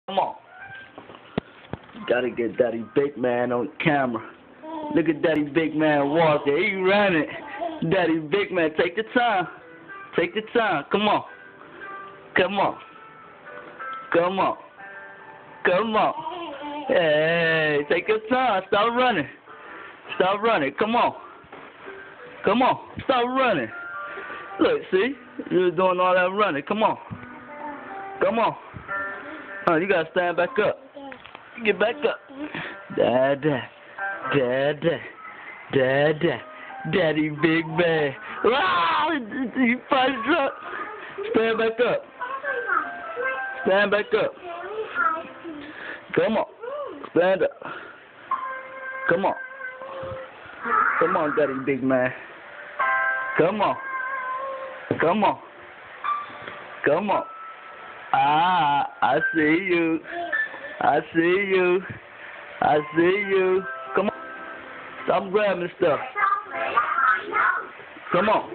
Come on. Gotta get Daddy Big Man on camera. Look at Daddy Big Man walking. He running. Daddy Big Man, take the time. Take the time. Come on. Come on. Come on. Come on. Hey, take your time. Stop running. Stop running. Come on. Come on. Stop running. Look, see? You was doing all that running. Come on. Come on. You gotta stand back up. Get back up. Dada. Dada. Dada. Daddy Big Man. Wow! You punched up. Stand back up. Stand back up. Come on. Stand up. Come on. Come on, Daddy Big Man. Come on. Come on. Come on. I see you. I see you. I see you. Come on. Stop grabbing stuff. Come on.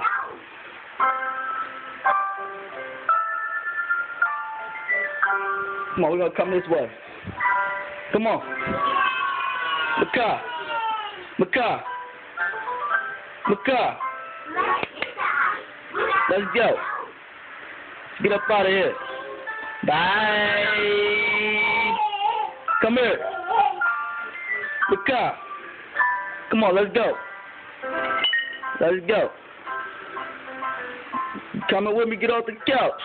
Come on, we're gonna come this way. Come on. Makai. Makai. Makai. Let's go. Get up out of here. Bye. Come here. Makai. Come on, let's go. Let's go. Coming with me, get off the couch.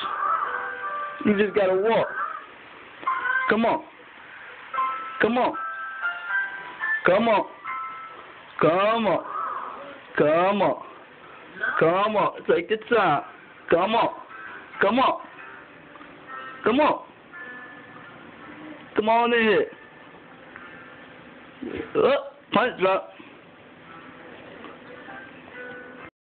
You just gotta walk. Come on. Come on. Come on. Come on. Come on. Come on. Take the time. Come on. Come on. Come on. Come on in here. Punch drop.